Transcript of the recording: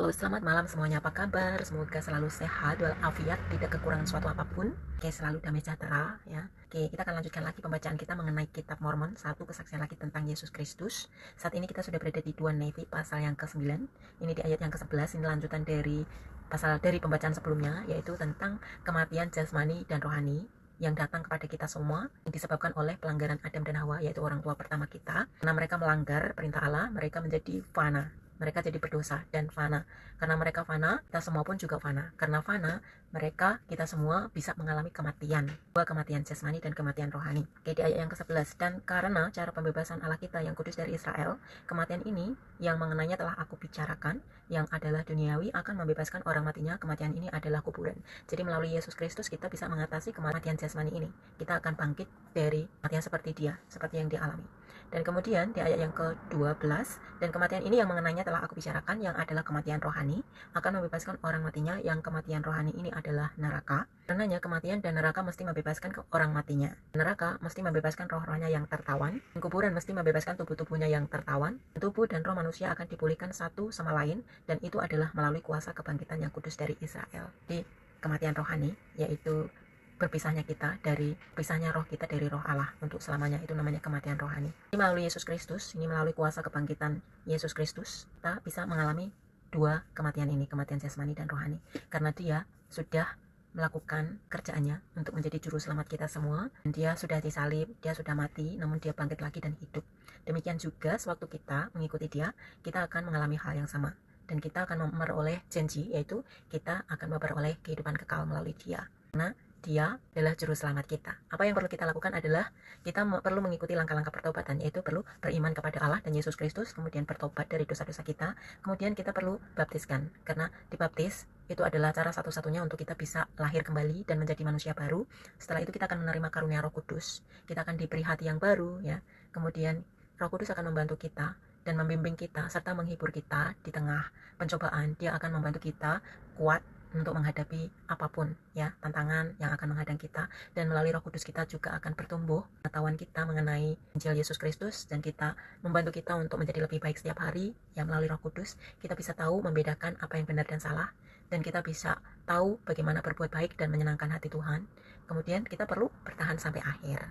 Halo, selamat malam semuanya. Apa kabar? Semoga selalu sehat walafiat, tidak kekurangan suatu apapun. Oke, selalu damai sejahtera ya. Oke, kita akan lanjutkan lagi pembacaan kita mengenai kitab Mormon, satu kesaksian lagi tentang Yesus Kristus. Saat ini kita sudah berada di 2 Nefi pasal yang ke-9. Ini di ayat yang ke-11, ini lanjutan dari pembacaan sebelumnya, yaitu tentang kematian jasmani dan rohani yang datang kepada kita semua yang disebabkan oleh pelanggaran Adam dan Hawa, yaitu orang tua pertama kita. Karena mereka melanggar perintah Allah, mereka menjadi fana. Mereka jadi berdosa dan fana. Karena mereka fana, kita semua pun juga fana. Karena fana, kita semua bisa mengalami kematian. Dua kematian jasmani dan kematian rohani. Oke, di ayat yang ke-11. Dan karena cara pembebasan Allah kita yang kudus dari Israel, kematian ini yang mengenainya telah aku bicarakan, yang adalah duniawi, akan membebaskan orang matinya. Kematian ini adalah kuburan. Jadi melalui Yesus Kristus kita bisa mengatasi kematian jasmani ini. Kita akan bangkit dari kematian seperti dia, seperti yang dia alami. Dan kemudian di ayat yang ke-12, dan kematian ini yang mengenainya telah aku bicarakan, yang adalah kematian rohani, akan membebaskan orang matinya, yang kematian rohani ini adalah neraka. Karenanya kematian dan neraka mesti membebaskan orang matinya. Neraka mesti membebaskan roh-rohnya yang tertawan, dan kuburan mesti membebaskan tubuh-tubuhnya yang tertawan. Tubuh dan roh manusia akan dipulihkan satu sama lain, dan itu adalah melalui kuasa kebangkitan yang kudus dari Israel. Di kematian rohani, yaitu berpisahnya roh kita dari roh Allah untuk selamanya, itu namanya kematian rohani. Ini melalui Yesus Kristus, ini melalui kuasa kebangkitan Yesus Kristus, kita bisa mengalami dua kematian ini, kematian jasmani dan rohani, karena dia sudah melakukan kerjaannya untuk menjadi juru selamat kita semua. Dia sudah disalib, dia sudah mati, namun dia bangkit lagi dan hidup. Demikian juga sewaktu kita mengikuti dia, kita akan mengalami hal yang sama, dan kita akan memperoleh janji, yaitu kita akan memperoleh kehidupan kekal melalui dia. Karena dia adalah juru selamat kita. Apa yang perlu kita lakukan adalah kita perlu mengikuti langkah-langkah pertobatan, yaitu perlu beriman kepada Allah dan Yesus Kristus, kemudian bertobat dari dosa-dosa kita, kemudian kita perlu baptiskan, karena dibaptis itu adalah cara satu-satunya untuk kita bisa lahir kembali dan menjadi manusia baru. Setelah itu kita akan menerima karunia Roh Kudus, kita akan diberi hati yang baru ya. Kemudian Roh Kudus akan membantu kita dan membimbing kita serta menghibur kita di tengah pencobaan. Dia akan membantu kita kuat untuk menghadapi apapun ya, tantangan yang akan menghadang kita, dan melalui Roh Kudus kita juga akan bertumbuh pengetahuan kita mengenai Injil Yesus Kristus, dan kita membantu kita untuk menjadi lebih baik setiap hari ya. Melalui Roh Kudus kita bisa tahu membedakan apa yang benar dan salah, dan kita bisa tahu bagaimana berbuat baik dan menyenangkan hati Tuhan. Kemudian kita perlu bertahan sampai akhir.